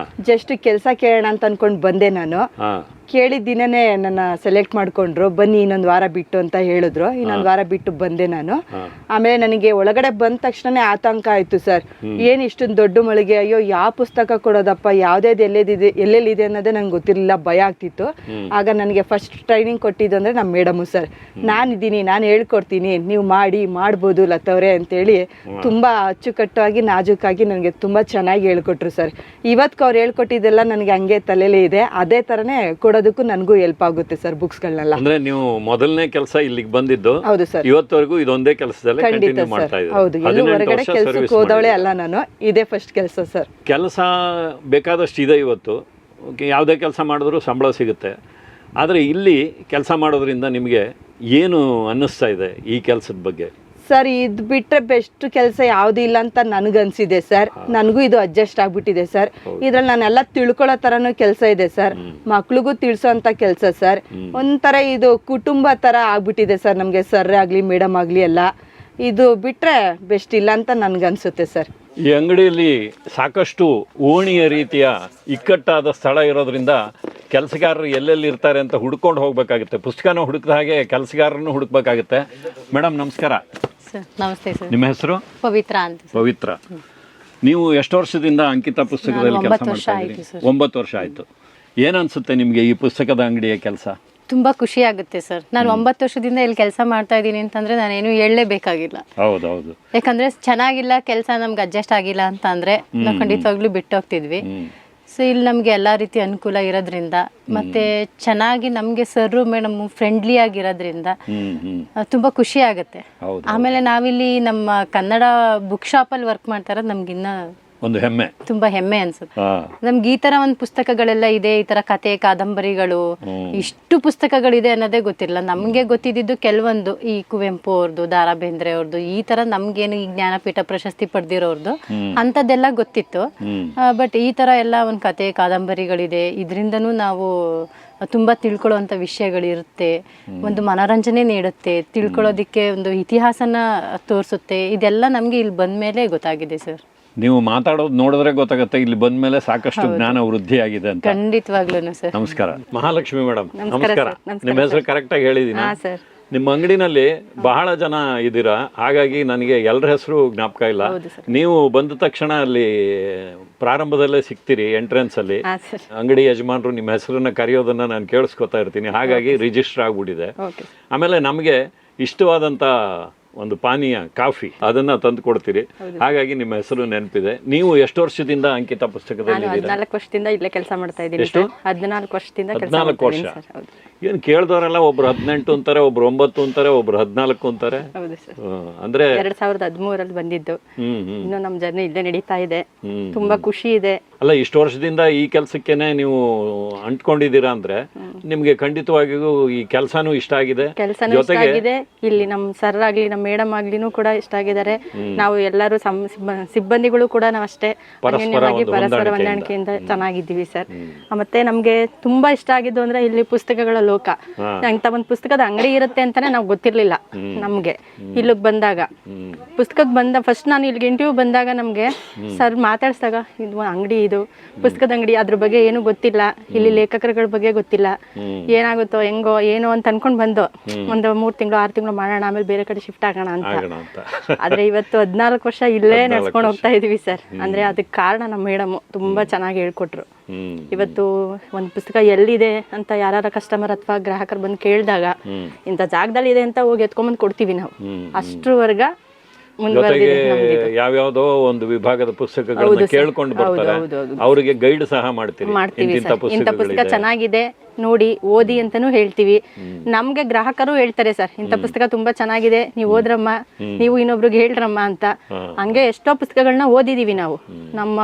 S4: ಜಸ್ಟ್ ಕೆಲಸ ಕೇಳೋಣ ಅಂತ ಅನ್ಕೊಂಡು ಬಂದೆ ನಾನು. ಕೇಳಿದ ದಿನನೇ ನನ್ನ ಸೆಲೆಕ್ಟ್ ಮಾಡ್ಕೊಂಡ್ರು, ಬನ್ನಿ ಇನ್ನೊಂದು ವಾರ ಬಿಟ್ಟು ಅಂತ ಹೇಳಿದ್ರು. ಇನ್ನೊಂದು ವಾರ ಬಿಟ್ಟು ಬಂದೆ ನಾನು. ಆಮೇಲೆ ನನಗೆ ಒಳಗಡೆ ಬಂದ ತಕ್ಷಣನೇ ಆತಂಕ ಆಯ್ತು ಸರ್. ಏನ್ ಇಷ್ಟೊಂದು ದೊಡ್ಡ ಮಳಿಗೆ, ಅಯ್ಯೋ ಯಾವ ಪುಸ್ತಕ ಕೊಡೋದಪ್ಪ, ಯಾವ್ದಾವ್ದು ಎಲ್ಲೆಲ್ಲಿದೆ ಅನ್ನೋದೇ ನಂಗೆ ಗೊತ್ತಿರಲಿಲ್ಲ, ಭಯ ಆಗ್ತಿತ್ತು. ಆಗ ನನಗೆ ಫಸ್ಟ್ ಟ್ರೈನಿಂಗ್ ಕೊಟ್ಟಿದ್ದು ಅಂದ್ರೆ ನಮ್ಮ ಮೇಡಮು ಸರ್. ನಾನಿದ್ದೀನಿ, ನಾನು ಹೇಳ್ಕೊಡ್ತೀನಿ, ನೀವು ಮಾಡ್ಬೋದು ಲತವ್ರೆ ಅಂತೇಳಿ ತುಂಬಾ ಅಚ್ಚುಕಟ್ಟಾಗಿ ನಾಜೂಕಾಗಿ ನನಗೆ ತುಂಬಾ ಚೆನ್ನಾಗಿ ಹೇಳ್ಕೊಟ್ರು ಸರ್. ಇವತ್ತು ಅವ್ರು ಹೇಳ್ಕೊಟ್ಟಿದ್ದೆಲ್ಲ ನನಗೆ ಹಂಗೆ ತಲೆಲೇ ಇದೆ. ಅದೇ ತರನೇ ಕೊಡೋದಕ್ಕೂ ನನಗೂ ಹೆಲ್ಪ್ ಆಗುತ್ತೆ ಸರ್ ಬುಕ್ಸ್ಗಳನ್ನೆಲ್ಲ.
S1: ಅಂದ್ರೆ ನೀವು ಮೊದಲನೇ ಕೆಲಸ ಇಲ್ಲಿಗೆ ಬಂದಿದ್ದು?
S4: ಹೌದು ಸರ್.
S1: ಇವತ್ತವರೆಗೂ ಇದೊಂದೇ ಕೆಲಸದಲ್ಲಿ ಕಂಟಿನ್ಯೂ ಮಾಡ್ತಾ ಇದ್ದೀರಾ?
S4: ಹೌದು, ಎಲ್ಲೂ ಹೊರಗಡೆ ಕೆಲಸಕ್ಕೆ ಹೋದವಳೆ ಅಲ್ಲ ನಾನು, ಇದೇ ಫಸ್ಟ್ ಕೆಲಸ ಸರ್.
S1: ಕೆಲಸ ಬೇಕಾದಷ್ಟು ಇದೆ ಇವತ್ತು, ಯಾವುದೇ ಕೆಲಸ ಮಾಡಿದ್ರು ಸಂಬಳ ಸಿಗುತ್ತೆ. ಆದರೆ ಇಲ್ಲಿ ಕೆಲಸ ಮಾಡೋದ್ರಿಂದ ನಿಮಗೆ ಏನು ಅನ್ನಿಸ್ತಾ ಇದೆ ಈ ಕೆಲಸದ ಬಗ್ಗೆ?
S4: ಸರ್, ಇದು ಬಿಟ್ಟರೆ ಬೆಸ್ಟ್ ಕೆಲಸ ಯಾವುದೂ ಇಲ್ಲ ಅಂತ ನನಗನ್ಸಿದೆ ಸರ್. ನನಗೂ ಇದು ಅಡ್ಜಸ್ಟ್ ಆಗ್ಬಿಟ್ಟಿದೆ ಸರ್. ಇದ್ರಲ್ಲಿ ನಾನೆಲ್ಲ ತಿಳ್ಕೊಳ್ಳೋ ಥರನೂ ಕೆಲಸ ಇದೆ ಸರ್, ಮಕ್ಳಿಗೂ ತಿಳಿಸೋ ಅಂಥ ಕೆಲಸ ಸರ್. ಒಂಥರ ಇದು ಕುಟುಂಬ ಥರ ಆಗ್ಬಿಟ್ಟಿದೆ ಸರ್ ನಮಗೆ, ಸರ್ ಆಗಲಿ ಮೇಡಮ್ ಆಗಲಿ ಎಲ್ಲ. ಇದು ಬಿಟ್ಟರೆ ಬೆಸ್ಟ್ ಇಲ್ಲ ಅಂತ ನನಗನ್ಸುತ್ತೆ ಸರ್.
S1: ಈ ಅಂಗಡಿಯಲ್ಲಿ ಸಾಕಷ್ಟು ಓಣಿಯ ರೀತಿಯ ಇಕ್ಕಟ್ಟಾದ ಸ್ಥಳ ಇರೋದ್ರಿಂದ ಕೆಲಸಗಾರರು ಎಲ್ಲೆಲ್ಲಿ ಇರ್ತಾರೆ ಅಂತ ಹುಡ್ಕೊಂಡು ಹೋಗ್ಬೇಕಾಗುತ್ತೆ. ಪುಸ್ತಕನ ಹುಡುಕಿದ ಹಾಗೆ ಕೆಲಸಗಾರರನ್ನು ಹುಡುಕ್ಬೇಕಾಗುತ್ತೆ. ಮೇಡಮ್ ನಮಸ್ಕಾರ.
S5: ಸರ್ ನಮಸ್ತೆ ಸರ್.
S1: ನಿಮ್ಮ ಹೆಸರು?
S5: ಪವಿತ್ರ ಅಂತ.
S1: ಪವಿತ್ರ. ನೀವು ಎಷ್ಟು ವರ್ಷದಿಂದ ಅಂಕಿತ ಪುಸ್ತಕದಲ್ಲಿ ಕೆಲಸ ಮಾಡ್ತಾ ಇದ್ದೀರಿ? 9 ವರ್ಷ ಆಯಿತು. ಏನನ್ಸುತ್ತೆ ನಿಮಗೆ ಈ ಪುಸ್ತಕದ ಅಂಗಡಿಯ ಕೆಲಸ?
S5: ತುಂಬಾ ಖುಷಿ ಆಗುತ್ತೆ ಸರ್. ನಾನು 9 ವರ್ಷದಿಂದ ಇಲ್ಲಿ ಕೆಲಸ ಮಾಡ್ತಾ ಇದ್ದೀನಿ ಅಂತಂದ್ರೆ ನಾನೇನು ಹೇಳಲೇಬೇಕಾಗಿಲ್ಲ.
S1: ಹೌದೌದು.
S5: ಯಾಕಂದ್ರೆ ಚೆನ್ನಾಗಿಲ್ಲ ಕೆಲಸ, ನಮ್ಗೆ ಅಡ್ಜಸ್ಟ್ ಆಗಿಲ್ಲ ಅಂತ ಅಂದ್ರೆ ನಾವು ಖಂಡಿತವಾಗ್ಲೂ ಬಿಟ್ಟು ಹೋಗ್ತಿದ್ವಿ. ಸೊ ಇಲ್ಲಿ ನಮಗೆ ಎಲ್ಲ ರೀತಿ ಅನುಕೂಲ ಇರೋದ್ರಿಂದ ಮತ್ತೆ ಚೆನ್ನಾಗಿ ನಮಗೆ ಸರ್ರು ಮೇಡಮ್ ಫ್ರೆಂಡ್ಲಿ ಆಗಿರೋದ್ರಿಂದ ತುಂಬಾ ಖುಷಿ ಆಗುತ್ತೆ. ಆಮೇಲೆ ನಾವಿಲ್ಲಿ ನಮ್ಮ ಕನ್ನಡ ಬುಕ್ ಶಾಪಲ್ಲಿ ವರ್ಕ್ ಮಾಡ್ತಾ ಇರೋದು ನಮ್ಗಿನ್ನ
S1: ಒಂದು ಹೆಮ್ಮೆ,
S5: ತುಂಬಾ ಹೆಮ್ಮೆ ಅನ್ಸುತ್ತೆ. ನಮ್ಗೆ ಈ ತರ ಒಂದು ಪುಸ್ತಕಗಳೆಲ್ಲ ಇದೆ, ಈ ತರ ಕತೆ ಕಾದಂಬರಿಗಳು ಇಷ್ಟು ಪುಸ್ತಕಗಳಿದೆ ಅನ್ನೋದೇ ಗೊತ್ತಿರಲಿಲ್ಲ. ನಮ್ಗೆ ಗೊತ್ತಿದ್ದು ಕೆಲವೊಂದು ಈ ಕುವೆಂಪು ಅವ್ರದ್ದು, ದ ರಾ ಬೇಂದ್ರೆ ಅವ್ರದ್ದು, ಈ ತರ ನಮ್ಗೇನು ಈ ಜ್ಞಾನಪೀಠ ಪ್ರಶಸ್ತಿ ಪಡೆದಿರೋರ್ದು ಅಂತದ್ದೆಲ್ಲ ಗೊತ್ತಿತ್ತು. ಬಟ್ ಈ ತರ ಎಲ್ಲ ಒಂದು ಕತೆ ಕಾದಂಬರಿಗಳಿದೆ, ಇದರಿಂದನೂ ನಾವು ತುಂಬಾ ತಿಳ್ಕೊಳ್ಳುವಂತ ವಿಷಯಗಳಿರುತ್ತೆ, ಒಂದು ಮನೋರಂಜನೆ ನೀಡುತ್ತೆ, ತಿಳ್ಕೊಳ್ಳೋದಿಕ್ಕೆ ಒಂದು ಇತಿಹಾಸನ ತೋರಿಸುತ್ತೆ. ಇದೆಲ್ಲ ನಮ್ಗೆ ಇಲ್ಲಿ ಬಂದ್ಮೇಲೆ ಗೊತ್ತಾಗಿದೆ ಸರ್.
S1: ನೀವು ಮಾತಾಡೋದು ನೋಡಿದ್ರೆ ಗೊತ್ತಾಗುತ್ತೆ ಇಲ್ಲಿ ಬಂದ್ಮೇಲೆ ಸಾಕಷ್ಟು ಜ್ಞಾನ ವೃದ್ಧಿ ಆಗಿದೆ ಅಂತ.
S5: ಖಂಡಿತವಾಗ್ಲೂ ಸರ್.
S1: ನಮಸ್ಕಾರ. ಮಹಾಲಕ್ಷ್ಮಿ ಮೇಡಮ್ ನಮಸ್ಕಾರ. ನಿಮ್ಮ ಹೆಸರು ಕರೆಕ್ಟ್ ಆಗಿ ಹೇಳಿದೀನಿ? ನಿಮ್ಮ ಅಂಗಡಿನಲ್ಲಿ ಬಹಳ ಜನ ಇದ್ದೀರಾ, ಹಾಗಾಗಿ ನನಗೆ ಎಲ್ಲರ ಹೆಸರು ಜ್ಞಾಪಕ ಇಲ್ಲ. ನೀವು ಬಂದ ತಕ್ಷಣ ಅಲ್ಲಿ ಪ್ರಾರಂಭದಲ್ಲೇ ಸಿಗ್ತೀರಿ ಎಂಟ್ರೆನ್ಸ್ ಅಲ್ಲಿ. ಅಂಗಡಿ ಯಜಮಾನರು ನಿಮ್ಮ ಹೆಸರನ್ನ ಕರೆಯೋದನ್ನ ನಾನು ಕೇಳಿಸ್ಕೊತಾ ಇರ್ತೀನಿ, ಹಾಗಾಗಿ ರಿಜಿಸ್ಟರ್ ಆಗ್ಬಿಟ್ಟಿದೆ. ಆಮೇಲೆ ನಮಗೆ ಇಷ್ಟವಾದಂತ ಒಂದು ಪಾನೀಯ ಕಾಫಿ ಅದನ್ನ ತಂದು ಕೊಡ್ತೀರಿ, ಹಾಗಾಗಿ ನಿಮ್ಮ ಹೆಸರು ನೆನಪಿದೆ. ನೀವು ಎಷ್ಟು ವರ್ಷದಿಂದ ಅಂಕಿತ ಪುಸ್ತಕದಲ್ಲಿ?
S6: 14 ವರ್ಷದಿಂದ ಇಲ್ಲೇ ಕೆಲಸ ಮಾಡ್ತಾ ಇದ್ದೀನಿ.
S1: ಎಷ್ಟು?
S6: 14 ವರ್ಷದಿಂದ.
S1: 14 ವರ್ಷ. ಏನು ಕೇಳಿದವರೆಲ್ಲ ಒಬ್ರು 18 ಅಂತಾರೆ, ಒಬ್ರು 9 ಅಂತಾರೆ, ಒಬ್ರು 14 ಅಂತಾರೆ. ಅಂದ್ರೆ
S6: 2013 ಬಂದಿದ್ದು. ಇನ್ನು ನಮ್ಮ ಜರ್ನಿ ಇಲ್ಲೇ ನಡೀತಾ ಇದೆ. ತುಂಬಾ ಖುಷಿ ಇದೆ.
S1: ಅಲ್ಲ, ಇಷ್ಟು ವರ್ಷದಿಂದ ಈ ಕೆಲಸಕ್ಕೇನೆ ನೀವು ಅಂಟ್ಕೊಂಡಿದ್ದೀರಾ ಅಂದ್ರೆ ನಿಮ್ಗೆ ಖಂಡಿತವಾಗಿಯೂ ಈ ಕೆಲಸನೂ ಇಷ್ಟ ಆಗಿದೆ.
S6: ಕೆಲಸನೂ ಇಷ್ಟ ಆಗಿದೆ. ಇಲ್ಲಿ ನಮ್ಮ ಸರ್ ಆಗ್ಲಿ ನಮ್ಮ ಮೇಡಮ್ ಆಗ್ಲಿನೂ ಕೂಡ ಇಷ್ಟ ಆಗಿದ್ದಾರೆ. ನಾವು ಎಲ್ಲರೂ ಸಿಬ್ಬಂದಿಗಳು ಕೂಡ ನಾವು ಅಷ್ಟೇ ಅನ್ಯೋನ್ಯವಾಗಿ ಪರಸ್ಪರ ಹೊಂದಾಣಿಕೆಯಿಂದ ಚೆನ್ನಾಗಿದ್ದೀವಿ ಸರ್. ಮತ್ತೆ ನಮ್ಗೆ ತುಂಬಾ ಇಷ್ಟ ಆಗಿದ್ದು ಅಂದ್ರೆ ಇಲ್ಲಿ ಪುಸ್ತಕಗಳ ಲೋಕ. ಅಂತ ಒಂದು ಪುಸ್ತಕದ ಅಂಗಡಿ ಇರುತ್ತೆ ಅಂತಾನೆ ನಾವು ಗೊತ್ತಿರ್ಲಿಲ್ಲ ನಮ್ಗೆ. ಇಲ್ಲಿಗೆ ಬಂದಾಗ ಪುಸ್ತಕಕ್ಕೆ ಬಂದ ಫಸ್ಟ್ ನಾನು ಇಲ್ಲಿಗೆ ಇಂಟರ್ವ್ಯೂ ಬಂದಾಗ ನಮ್ಗೆ ಸರ್ ಮಾತಾಡ್ಸಿದಾಗ ಇದು ಅಂಗಡಿ, ಇದು ಪುಸ್ತಕದ ಅಂಗಡಿ, ಅದ್ರ ಬಗ್ಗೆ ಏನು ಗೊತ್ತಿಲ್ಲ, ಇಲ್ಲಿ ಲೇಖಕರುಗಳ ಬಗ್ಗೆ ಗೊತ್ತಿಲ್ಲ, ಏನಾಗುತ್ತೋ ಹೆಂಗೋ ಏನೋ ಅಂತ ಅನ್ಕೊಂಡ್ ಬಂದು ಒಂದು 3 ತಿಂಗಳು 6 ತಿಂಗಳು ಮಾಡೋಣ, ಆಮೇಲೆ ಬೇರೆ ಕಡೆ ಶಿಫ್ಟ್ ಆಗೋಣ ಅಂತ. ಆದ್ರೆ ಇವತ್ತು 14 ವರ್ಷ ಇಲ್ಲೇ ನಡ್ಸ್ಕೊಂಡು ಹೋಗ್ತಾ ಇದೀವಿ ಸರ್. ಅಂದ್ರೆ ಅದಕ್ಕೆ ಕಾರಣ ನಮ್ಮ ಮೇಡಮ್ ತುಂಬಾ ಚೆನ್ನಾಗಿ ಹೇಳ್ಕೊಟ್ರು. ಇವತ್ತು ಒಂದು ಪುಸ್ತಕ ಎಲ್ಲಿದೆ ಅಂತ ಯಾರ ಕಸ್ಟಮರ್ ಅಥವಾ ಗ್ರಾಹಕರು ಬಂದು ಕೇಳಿದಾಗ ಇಂಥ ಜಾಗದಲ್ಲಿ ಇದೆ ಅಂತ ಹೋಗಿ ಎತ್ಕೊಂಡ್ಬಂದು ಕೊಡ್ತೀವಿ ನಾವು. ಅಷ್ಟ್ರವರ್ಗ
S1: ಯಾವ್ಯಾವ್ದೋ ಒಂದು ವಿಭಾಗದ ಪುಸ್ತಕಗಳನ್ನ ಕೇಳ್ಕೊಂಡು ಬರ್ತಾರೆ, ಅವರಿಗೆ ಗೈಡ್ ಸಹ ಮಾಡ್ತೀವಿ.
S6: ಇಂಥ ಪುಸ್ತಕ ಚೆನ್ನಾಗಿದೆ ನೋಡಿ ಓದಿ ಅಂತಾನು ಹೇಳ್ತೀವಿ. ನಮ್ಗೆ ಗ್ರಾಹಕರು ಹೇಳ್ತಾರೆ ಸರ್, ಇಂಥ ಪುಸ್ತಕ ತುಂಬಾ ಚೆನ್ನಾಗಿದೆ, ನೀವು ಓದ್ರಮ್ಮ, ನೀವು ಇನ್ನೊಬ್ರಿಗೆ ಹೇಳ್ರಮ್ಮ ಅಂತ. ಹಂಗೆ ಎಷ್ಟೋ ಪುಸ್ತಕಗಳನ್ನ ಓದಿದೀವಿ ನಾವು. ನಮ್ಮ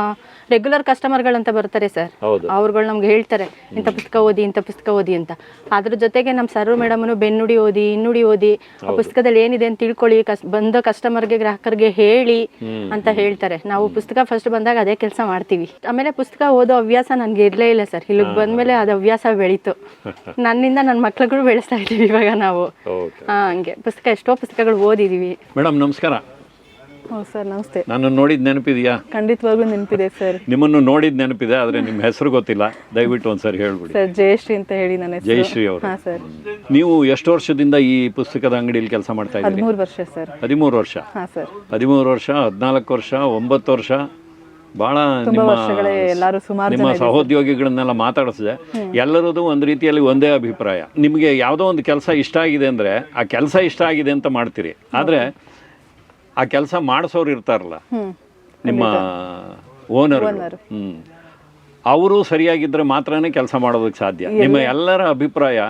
S6: ರೆಗ್ಯುಲರ್ ಕಸ್ಟಮರ್ಗಳಂತ ಬರ್ತಾರೆ ಸರ್, ಅವ್ರುಗಳು ನಮ್ಗೆ ಹೇಳ್ತಾರೆ ಇಂಥ ಪುಸ್ತಕ ಓದಿ, ಇಂಥ ಪುಸ್ತಕ ಓದಿ ಅಂತ. ಅದ್ರ ಜೊತೆಗೆ ನಮ್ಮ ಸರ್ ಮೇಡಮ್ನು ಬೆನ್ನುಡಿ ಓದಿ, ಹಿನ್ನುಡಿ ಓದಿ, ಆ ಪುಸ್ತಕದಲ್ಲಿ ಏನಿದೆ ಅಂತ ತಿಳ್ಕೊಳ್ಳಿ, ಬಂದ ಕಸ್ಟಮರ್ಗೆ ಗ್ರಾಹಕರಿಗೆ ಹೇಳಿ ಅಂತ ಹೇಳ್ತಾರೆ. ನಾವು ಪುಸ್ತಕ ಫಸ್ಟ್ ಬಂದಾಗ ಅದೇ ಕೆಲಸ ಮಾಡ್ತೀವಿ. ಆಮೇಲೆ ಪುಸ್ತಕ ಓದೋ ಹವ್ಯಾಸ ನನ್ಗೆ ಇರ್ಲೇ ಇಲ್ಲ ಸರ್. ಇಲ್ಲಿಗೆ ಬಂದ್ಮೇಲೆ ಅದು ಹವ್ಯಾಸ ಬೆಳೀತು. ನನ್ನಿಂದ ನನ್ನ ಮಕ್ಳುಗಳು ಬೆಳೆಸ್ತಾ ಇದೀವಿ ಇವಾಗ ನಾವು. ಹಂಗೆ ಪುಸ್ತಕ ಎಷ್ಟೋ ಪುಸ್ತಕಗಳು ಓದಿದೀವಿ.
S1: ಮೇಡಮ್ ನಮಸ್ಕಾರ.
S6: ಸರ್ ನಮಸ್ತೆ.
S1: ನಾನು ನೋಡಿದ್ ನೆನಪಿದೆಯಾ?
S6: ಖಂಡಿತವಾಗ್ಲೂ ನೆನಪಿದೆ ಸರ್.
S1: ನಿಮ್ಮನ್ನು ನೋಡಿದ್ ನೆನಪಿದೆ, ಆದ್ರೆ ನಿಮ್ಮ ಹೆಸರು ಗೊತ್ತಿಲ್ಲ. ದಯವಿಟ್ಟು ಒಂದ್ಸರಿ ಹೇಳ್ಬಿಡಿ.
S6: ಸರ್ ಜಯಶ್ರೀ ಅಂತ ಹೇಳಿ ನನ್ನ ಹೆಸರು.
S1: ಜಯಶ್ರೀ ಅವರು.
S6: ಸರ್.
S1: ನೀವು ಎಷ್ಟು ವರ್ಷದಿಂದ ಈ ಪುಸ್ತಕದ ಅಂಗಡಿಯಲ್ಲಿ ಕೆಲಸ ಮಾಡ್ತಾ ಇದ್ದೀರಿ?
S6: 13 ವರ್ಷ ಸರ್.
S1: 13 ವರ್ಷ.
S6: ಸರ್.
S1: 13 ವರ್ಷ, 14 ವರ್ಷ, 9 ವರ್ಷ. ಬಹಳ ನಿಮ್ಮ ಸಹೋದ್ಯೋಗಿಗಳನ್ನೆಲ್ಲ ಮಾತಾಡಿಸಿದೆ. ಎಲ್ಲರದು ಒಂದು ರೀತಿಯಲ್ಲಿ ಒಂದೇ ಅಭಿಪ್ರಾಯ. ನಿಮಗೆ ಯಾವುದೋ ಒಂದು ಕೆಲಸ ಇಷ್ಟ ಆಗಿದೆ ಅಂದ್ರೆ ಆ ಕೆಲಸ ಇಷ್ಟ ಆಗಿದೆ ಅಂತ ಮಾಡ್ತೀರಿ, ಆದ್ರೆ ಆ ಕೆಲಸ ಮಾಡಿಸೋರು ಇರ್ತಾರಲ್ಲ ನಿಮ್ಮ ಓನರ್, ಅವರು ಸರಿಯಾಗಿದ್ರೆ ಮಾತ್ರನೇ ಕೆಲಸ ಮಾಡೋದಕ್ಕೆ ಸಾಧ್ಯ. ನಿಮ್ಮ ಎಲ್ಲರ ಅಭಿಪ್ರಾಯ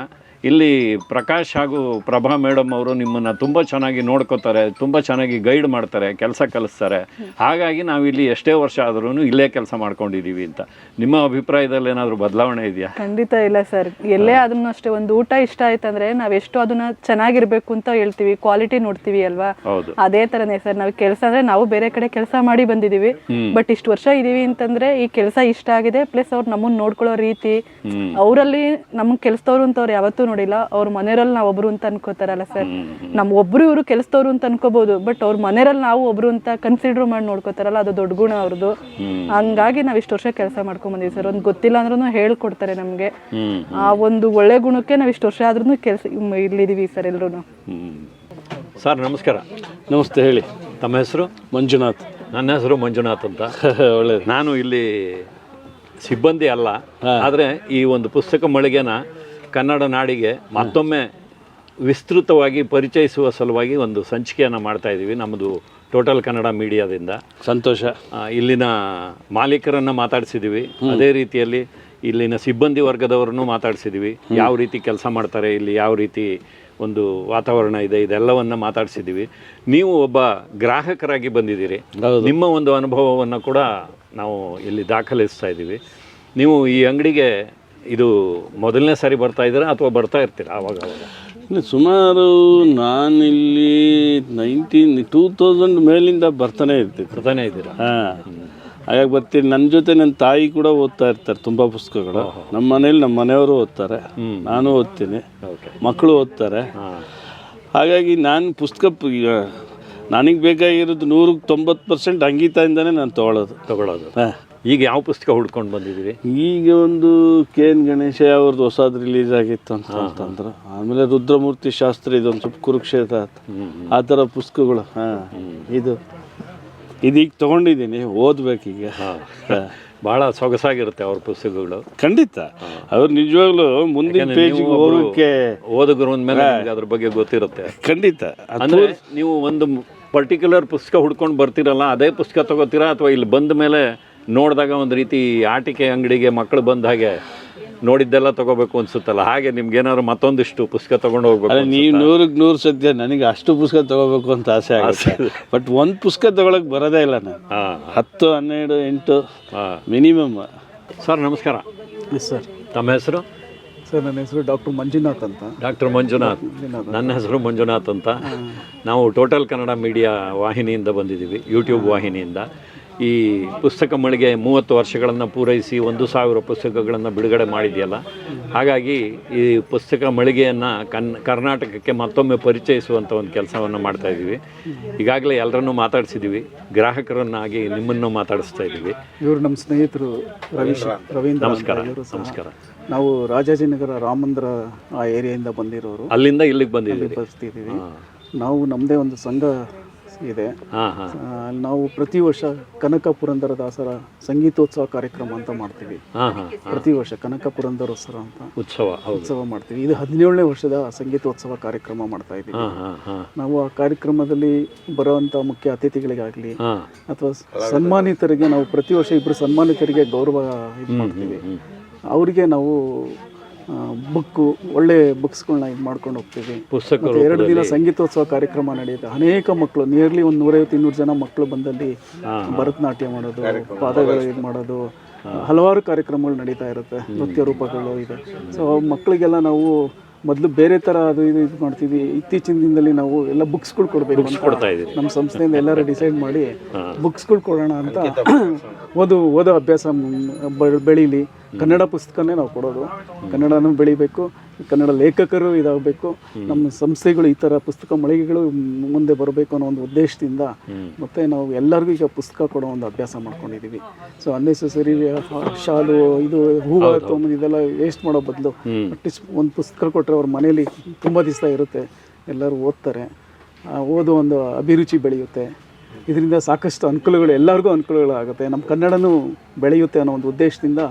S1: ಇಲ್ಲಿ ಪ್ರಕಾಶ್ ಹಾಗೂ ಪ್ರಭಾ ಮೇಡಮ್ ಅವರು ನಿಮ್ಮನ್ನು ತುಂಬ ಚೆನ್ನಾಗಿ ನೋಡ್ಕೋತಾರೆ, ತುಂಬ ಚೆನ್ನಾಗಿ ಗೈಡ್ ಮಾಡ್ತಾರೆ, ಕೆಲಸ ಕಲಿಸ್ತಾರೆ. ಹಾಗಾಗಿ ನಾವಿಲ್ಲಿ ಎಷ್ಟೇ ವರ್ಷ ಆದ್ರೂ ಇಲ್ಲೇ ಕೆಲಸ ಮಾಡ್ಕೊಂಡಿದ್ದೀವಿ ಅಂತ. ನಿಮ್ಮ ಅಭಿಪ್ರಾಯದಲ್ಲಿ ಏನಾದರೂ ಬದಲಾವಣೆ ಇದೆಯಾ?
S7: ಖಂಡಿತ ಇಲ್ಲ ಸರ್. ಎಲ್ಲೇ ಅದನ್ನು ಅಷ್ಟೇ, ಒಂದು ಊಟ ಇಷ್ಟ ಆಯ್ತಂದ್ರೆ ನಾವೆಷ್ಟು ಅದನ್ನ ಚೆನ್ನಾಗಿರ್ಬೇಕು ಅಂತ ಹೇಳ್ತೀವಿ, ಕ್ವಾಲಿಟಿ ನೋಡ್ತೀವಿ ಅಲ್ವಾ. ಅದೇ ತರನೇ ಸರ್, ನಾವು ಕೆಲಸ ಅಂದ್ರೆ ನಾವು ಬೇರೆ ಕಡೆ ಕೆಲಸ ಮಾಡಿ ಬಂದಿದೀವಿ, ಬಟ್ ಇಷ್ಟು ವರ್ಷ ಇದೀವಿ ಅಂತಂದ್ರೆ ಈ ಕೆಲಸ ಇಷ್ಟ ಆಗಿದೆ. ಪ್ಲಸ್ ಅವ್ರು ನಮ್ಮನ್ನ ನೋಡ್ಕೊಳ್ಳೋ ರೀತಿ, ಅವರಲ್ಲಿ ನಮ್ಗೆ ಕೆಲಸದವ್ರು ಅಂತ ಅವ್ರು ಯಾವತ್ತೂ ನೋಡಿಲ್ಲ, ಅವ್ರ ಮನೆಯವ್ರಲ್ಲಿ ನಾವು ಒಬ್ರು ಅಂತ ಅನ್ಕೋತಾರಲ್ಲ ಸರ್. ನಮ್ಮ ಒಬ್ರು ಇವರು ಕೆಲಸದವ್ರು ಅಂತ ಅನ್ಕೋಬಹುದು, ಬಟ್ ಅವ್ರ ಮನೆಯವ್ರಲ್ಲಿ ನಾವು ಒಬ್ರು ಅಂತ ಕನ್ಸಿಡರ್ ಮಾಡಿ ನೋಡ್ಕೋತಾರಲ್ಲ, ಅದು ದೊಡ್ಡ ಗುಣ ಅವ್ರದ್ದು. ಹಂಗಾಗಿ ನಾವ್ ಇಷ್ಟು ವರ್ಷ ಕೆಲಸ ಮಾಡ್ಕೊಂಡ್ ಬಂದಿವಿ ಸರ್. ಒಂದು ಗೊತ್ತಿಲ್ಲ ಅಂದ್ರೂ ಹೇಳ್ಕೊಡ್ತಾರೆ ನಮ್ಗೆ. ಆ ಒಂದು ಒಳ್ಳೆ ಗುಣಕ್ಕೆ ನಾವ್ ಇಷ್ಟು ವರ್ಷ ಆದ್ರೂ ಕೆಲಸ ಇಲ್ಲಿದೀವಿ ಸರ್ ಎಲ್ರು.
S1: ಸರ್ ನಮಸ್ಕಾರ.
S8: ನಮಸ್ತೆ, ಹೇಳಿ.
S1: ತಮ್ಮ ಹೆಸರು?
S8: ಮಂಜುನಾಥ್.
S1: ನನ್ನ ಹೆಸರು ಮಂಜುನಾಥ್ ಅಂತ.
S8: ಒಳ್ಳೇದು.
S1: ನಾನು ಇಲ್ಲಿ ಸಿಬ್ಬಂದಿ ಅಲ್ಲ, ಆದರೆ ಈ ಒಂದು ಪುಸ್ತಕ ಮಳಿಗೆನ ಕನ್ನಡ ನಾಡಿಗೆ ಮತ್ತೊಮ್ಮೆ ವಿಸ್ತೃತವಾಗಿ ಪರಿಚಯಿಸುವ ಸಲುವಾಗಿ ಒಂದು ಸಂಚಿಕೆಯನ್ನು ಮಾಡ್ತಾ ಇದ್ದೀವಿ ನಮ್ಮದು ಟೋಟಲ್ ಕನ್ನಡ ಮೀಡಿಯಾದಿಂದ.
S8: ಸಂತೋಷ.
S1: ಇಲ್ಲಿನ ಮಾಲೀಕರನ್ನು ಮಾತಾಡಿಸಿದ್ದೀವಿ, ಅದೇ ರೀತಿಯಲ್ಲಿ ಇಲ್ಲಿನ ಸಿಬ್ಬಂದಿ ವರ್ಗದವರನ್ನು ಮಾತಾಡಿಸಿದ್ದೀವಿ. ಯಾವ ರೀತಿ ಕೆಲಸ ಮಾಡ್ತಾರೆ, ಇಲ್ಲಿ ಯಾವ ರೀತಿ ಒಂದು ವಾತಾವರಣ ಇದೆ, ಇದೆಲ್ಲವನ್ನು ಮಾತಾಡಿಸಿದ್ದೀವಿ. ನೀವು ಒಬ್ಬ ಗ್ರಾಹಕರಾಗಿ ಬಂದಿದ್ದೀರಿ, ನಿಮ್ಮ ಒಂದು ಅನುಭವವನ್ನು ಕೂಡ ನಾವು ಇಲ್ಲಿ ದಾಖಲಿಸ್ತಾ ಇದ್ದೀವಿ. ನೀವು ಈ ಅಂಗಡಿಗೆ ಇದು ಮೊದಲನೇ ಸಾರಿ ಬರ್ತಾ ಇದ್ದೀರಾ ಅಥವಾ ಬರ್ತಾ ಇರ್ತೀರಾ ಆವಾಗ?
S8: ಸುಮಾರು ನಾನಿಲ್ಲಿ 2000 ಮೇಲಿಂದ ಬರ್ತಾನೆ
S1: ಇದ್ದೀರಾ?
S8: ಹಾಂ, ಹಾಗಾಗಿ ಬರ್ತೀನಿ. ನನ್ನ ಜೊತೆ ನನ್ನ ತಾಯಿ ಕೂಡ ಓದ್ತಾ ಇರ್ತಾರೆ ತುಂಬ ಪುಸ್ತಕಗಳು. ನಮ್ಮ ಮನೇಲಿ ನಮ್ಮ ಮನೆಯವರು ಓದ್ತಾರೆ, ನಾನು ಓದ್ತೀನಿ, ಮಕ್ಕಳು ಓದ್ತಾರೆ. ಹಾಗಾಗಿ ನಾನು ಪುಸ್ತಕ ನನಗೆ ಬೇಕಾಗಿರೋದು 190% ಅಂಗೀತದಿಂದನೇ ನಾನು ತಗೊಳ್ಳೋದು. ಹಾಂ.
S1: ಈಗ ಯಾವ ಪುಸ್ತಕ ಹುಡ್ಕೊಂಡು ಬಂದಿದ್ದೀವಿ?
S8: ಈಗ ಒಂದು KN ಗಣೇಶ ಅವ್ರದ್ದು ಹೊಸದು ರಿಲೀಸ್ ಆಗಿತ್ತು ಅಂತಂದ್ರು. ಆಮೇಲೆ ರುದ್ರಮೂರ್ತಿ ಶಾಸ್ತ್ರಿ ಇದೊಂದು ಸ್ವಲ್ಪ ಕುರುಕ್ಷೇತ್ರ ಆ ಥರ ಪುಸ್ತಕಗಳು. ಹಾಂ, ಇದು ಈಗ ತೊಗೊಂಡಿದ್ದೀನಿ, ಓದ್ಬೇಕೀಗ.
S1: ಭಾಳ ಸೊಗಸಾಗಿರುತ್ತೆ ಅವ್ರ ಪುಸ್ತಕಗಳು.
S8: ಖಂಡಿತ. ಅವ್ರು ನಿಜವಾಗ್ಲೂ ಮುಂದಿನ ಪೇಜಿಗೆ ಹೋಗೋಕ್ಕೆ
S1: ಓದುಗರು ಅಂದಮೇಲೆ ಅದ್ರ ಬಗ್ಗೆ ಗೊತ್ತಿರುತ್ತೆ.
S8: ಖಂಡಿತ.
S1: ಅಂದರೆ ನೀವು ಒಂದು ಪರ್ಟಿಕ್ಯುಲರ್ ಪುಸ್ತಕ ಹುಡ್ಕೊಂಡು ಬರ್ತೀರಲ್ಲ, ಅದೇ ಪುಸ್ತಕ ತಗೋತೀರಾ ಅಥವಾ ಇಲ್ಲಿ ಬಂದ ಮೇಲೆ ನೋಡಿದಾಗ ಒಂದು ರೀತಿ ಆಟಿಕೆ ಅಂಗಡಿಗೆ ಮಕ್ಕಳು ಬಂದ ಹಾಗೆ ನೋಡಿದ್ದೆಲ್ಲ ತಗೋಬೇಕು ಅನ್ಸುತ್ತಲ್ಲ, ಹಾಗೆ ನಿಮ್ಗೆ ಏನಾದ್ರು ಮತ್ತೊಂದಿಷ್ಟು ಪುಸ್ತಕ ತಗೊಂಡು ಹೋಗ್ಬೇಕು?
S8: ನೀವು 100ಕ್ಕೆ 100 ಸದ್ಯ ನನಗೆ ಅಷ್ಟು ಪುಸ್ತಕ ತಗೋಬೇಕು ಅಂತ ಆಸೆ ಆಗುತ್ತೆ. ಬಟ್ ಒಂದು ಪುಸ್ತಕ ತಗೊಳಕ್ ಬರೋದೇ ಇಲ್ಲ ನಾನು. 10, 12, 8 ಮಿನಿಮಮ್.
S1: ಸರ್ ನಮಸ್ಕಾರ.
S9: Yes sir.
S1: ತಮ್ಮ ಹೆಸರು?
S9: ಸರ್ ನನ್ನ ಹೆಸರು ಡಾಕ್ಟರ್ ಮಂಜುನಾಥ್ ಅಂತ.
S1: ಡಾಕ್ಟರ್ ಮಂಜುನಾಥ್. ನನ್ನ ಹೆಸರು ಮಂಜುನಾಥ್ ಅಂತ. ನಾವು ಟೋಟಲ್ ಕನ್ನಡ ಮೀಡಿಯಾ ವಾಹಿನಿಯಿಂದ ಬಂದಿದ್ದೀವಿ, ಯೂಟ್ಯೂಬ್ ವಾಹಿನಿಯಿಂದ. ಈ ಪುಸ್ತಕ ಮಳಿಗೆ 30 ವರ್ಷಗಳನ್ನು ಪೂರೈಸಿ 1000 ಪುಸ್ತಕಗಳನ್ನು ಬಿಡುಗಡೆ ಮಾಡಿದೆಯಲ್ಲ, ಹಾಗಾಗಿ ಈ ಪುಸ್ತಕ ಮಳಿಗೆಯನ್ನು ಕರ್ನಾಟಕಕ್ಕೆ ಮತ್ತೊಮ್ಮೆ ಪರಿಚಯಿಸುವಂಥ ಒಂದು ಕೆಲಸವನ್ನು ಮಾಡ್ತಾಯಿದ್ದೀವಿ. ಈಗಾಗಲೇ ಎಲ್ಲರನ್ನೂ ಮಾತಾಡಿಸಿದ್ದೀವಿ, ಗ್ರಾಹಕರನ್ನಾಗಿ ನಿಮ್ಮನ್ನು ಮಾತಾಡಿಸ್ತಾ ಇದ್ದೀವಿ.
S9: ಇವರು ನಮ್ಮ ಸ್ನೇಹಿತರು ರವೀಂದ್ರ.
S1: ನಮಸ್ಕಾರ. ನಮಸ್ಕಾರ.
S9: ನಾವು ರಾಜಾಜಿನಗರ ರಾಮ ಮಂದಿರ ಆ ಏರಿಯಾಯಿಂದ ಬಂದಿರೋರು.
S1: ಅಲ್ಲಿಂದ ಇಲ್ಲಿಗೆ ಬಂದಿದ್ದೀವಿ.
S9: ನಾವು ನಮ್ಮದೇ ಒಂದು ಸಂಘ ಇದೆ. ನಾವು ಪ್ರತಿ ವರ್ಷ ಕನಕ ಪುರಂದರದಾಸರ ಸಂಗೀತೋತ್ಸವ ಕಾರ್ಯಕ್ರಮ ಅಂತ ಮಾಡ್ತೀವಿ. ಪ್ರತಿ ವರ್ಷ ಕನಕ ಪುರಂದರೋತ್ಸವ ಅಂತ ಉತ್ಸವ ಮಾಡ್ತೀವಿ. ಇದು 17ನೇ ವರ್ಷದ ಸಂಗೀತೋತ್ಸವ ಕಾರ್ಯಕ್ರಮ ಮಾಡ್ತಾ ಇದ್ದೀವಿ. ನಾವು ಆ ಕಾರ್ಯಕ್ರಮದಲ್ಲಿ ಬರುವಂಥ ಮುಖ್ಯ ಅತಿಥಿಗಳಿಗಾಗಲಿ ಅಥವಾ ಸನ್ಮಾನಿತರಿಗೆ ನಾವು ಪ್ರತಿ ವರ್ಷ 2 ಸನ್ಮಾನಿತರಿಗೆ ಗೌರವ ಇದು ಮಾಡ್ತೀವಿ. ಅವರಿಗೆ ನಾವು ಬುಕ್ಕು, ಒಳ್ಳೆ ಬುಕ್ಸ್ಗಳನ್ನ ಇದು ಮಾಡ್ಕೊಂಡು ಹೋಗ್ತೀವಿ.
S1: ಪುಸ್ತಕ
S9: 2 ದಿನ ಸಂಗೀತೋತ್ಸವ ಕಾರ್ಯಕ್ರಮ ನಡೆಯುತ್ತೆ. ಅನೇಕ ಮಕ್ಕಳು, ನಿಯರ್ಲಿ ಒಂದು 150-200 ಜನ ಮಕ್ಕಳು ಬಂದಲ್ಲಿ ಭರತನಾಟ್ಯ ಮಾಡೋದು, ಪಾದಗಳು ಇದು ಮಾಡೋದು, ಹಲವಾರು ಕಾರ್ಯಕ್ರಮಗಳು ನಡೀತಾ ಇರುತ್ತೆ. ನೃತ್ಯ ರೂಪಗಳು ಇದೆ. ಸೊ ಮಕ್ಕಳಿಗೆಲ್ಲ ನಾವು ಮೊದಲು ಬೇರೆ ಥರ ಅದು ಇದು ಮಾಡ್ತೀವಿ. ಇತ್ತೀಚಿನ ದಿನದಲ್ಲಿ ನಾವು ಎಲ್ಲ ಬುಕ್ಸ್ಗಳು ಕೊಡಬೇಕು ಅಂತ ನಮ್ಮ ಸಂಸ್ಥೆಯಿಂದ ಎಲ್ಲರೂ ಡಿಸೈಡ್ ಮಾಡಿ ಬುಕ್ಸ್ಗಳು ಕೊಡೋಣ ಅಂತ. ಓದೋ ಅಭ್ಯಾಸ ಬೆಳೀಲಿ, ಕನ್ನಡ ಪುಸ್ತಕನೇ ನಾವು ಕೊಡೋದು. ಕನ್ನಡನೂ ಬೆಳಿಬೇಕು, ಕನ್ನಡ ಲೇಖಕರು ಇದಾಗಬೇಕು, ನಮ್ಮ ಸಂಸ್ಥೆಗಳು ಈ ಥರ ಪುಸ್ತಕ ಮಳಿಗೆಗಳು ಮುಂದೆ ಬರಬೇಕು ಅನ್ನೋ ಒಂದು ಉದ್ದೇಶದಿಂದ ಮತ್ತು ನಾವು ಎಲ್ಲರಿಗೂ ಈಗ ಪುಸ್ತಕ ಕೊಡೋ ಒಂದು ಅಭ್ಯಾಸ ಮಾಡ್ಕೊಂಡಿದ್ದೀವಿ. ಸೊ ಅನ್ನೆಸೆಸರಿ ಶಾಲು ಇದು ಹೂವು ತೊಗೊಂಡು ಇದೆಲ್ಲ ವೇಸ್ಟ್ ಮಾಡೋ ಬದಲು ಅಟ್ಲೀಸ್ಟ್ ಒಂದು ಪುಸ್ತಕ ಕೊಟ್ಟರೆ ಅವ್ರ ಮನೇಲಿ ತುಂಬ ದಿವಸ ಇರುತ್ತೆ, ಎಲ್ಲರೂ ಓದ್ತಾರೆ, ಓದೋ ಒಂದು ಅಭಿರುಚಿ ಬೆಳೆಯುತ್ತೆ. ಇದರಿಂದ ಸಾಕಷ್ಟು ಅನುಕೂಲಗಳು, ಎಲ್ಲರಿಗೂ ಅನುಕೂಲಗಳಾಗುತ್ತೆ, ನಮ್ಮ ಕನ್ನಡನೂ ಬೆಳೆಯುತ್ತೆ ಅನ್ನೋ ಒಂದು ಉದ್ದೇಶದಿಂದ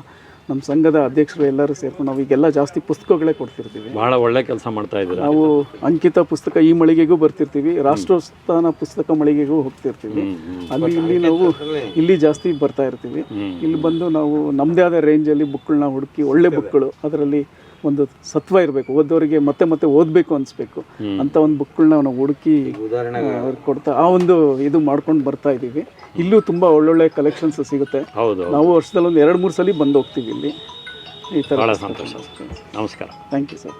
S9: ನಮ್ಮ ಸಂಘದ ಅಧ್ಯಕ್ಷರು ಎಲ್ಲರೂ ಸೇರ್ಕೊಂಡು ನಾವು ಈಗೆಲ್ಲ ಜಾಸ್ತಿ ಪುಸ್ತಕಗಳೇ ಕೊಡ್ತಿರ್ತೀವಿ.
S1: ಭಾಳ ಒಳ್ಳೆ ಕೆಲಸ ಮಾಡ್ತಾ ಇದ್ದೀವಿ.
S9: ನಾವು ಅಂಕಿತ ಪುಸ್ತಕ ಈ ಮಳಿಗೆಗೂ ಬರ್ತಿರ್ತೀವಿ, ರಾಷ್ಟ್ರೋತ್ಥಾನ ಪುಸ್ತಕ ಮಳಿಗೆಗೂ ಹೋಗ್ತಿರ್ತೀವಿ. ಇಲ್ಲಿ ನಾವು ಇಲ್ಲಿ ಜಾಸ್ತಿ ಬರ್ತಾ ಇರ್ತೀವಿ. ಇಲ್ಲಿ ಬಂದು ನಾವು ನಮ್ಮದೇ ಆದ ರೇಂಜಲ್ಲಿ ಬುಕ್ಗಳನ್ನ ಹುಡುಕಿ, ಒಳ್ಳೆ ಬುಕ್ಗಳು, ಅದರಲ್ಲಿ ಒಂದು ಸತ್ವ ಇರಬೇಕು, ಓದೋರಿಗೆ ಮತ್ತೆ ಮತ್ತೆ ಓದಬೇಕು ಅನಿಸ್ಬೇಕು ಅಂತ ಒಂದು ಬುಕ್ಗಳನ್ನ ನಾವು ಹುಡುಕಿ ಕೊಡ್ತಾ ಆ ಒಂದು ಇದು ಮಾಡ್ಕೊಂಡು ಬರ್ತಾ ಇದ್ದೀವಿ. ಇಲ್ಲೂ ತುಂಬ ಒಳ್ಳೊಳ್ಳೆ ಕಲೆಕ್ಷನ್ಸ್ ಸಿಗುತ್ತೆ. ನಾವು ವರ್ಷದಲ್ಲಿ ಒಂದು 2-3 ಸಲ ಬಂದು ಹೋಗ್ತೀವಿ ಇಲ್ಲಿ. ಈ ಥರ.
S1: ನಮಸ್ಕಾರ.
S9: Thank you sir.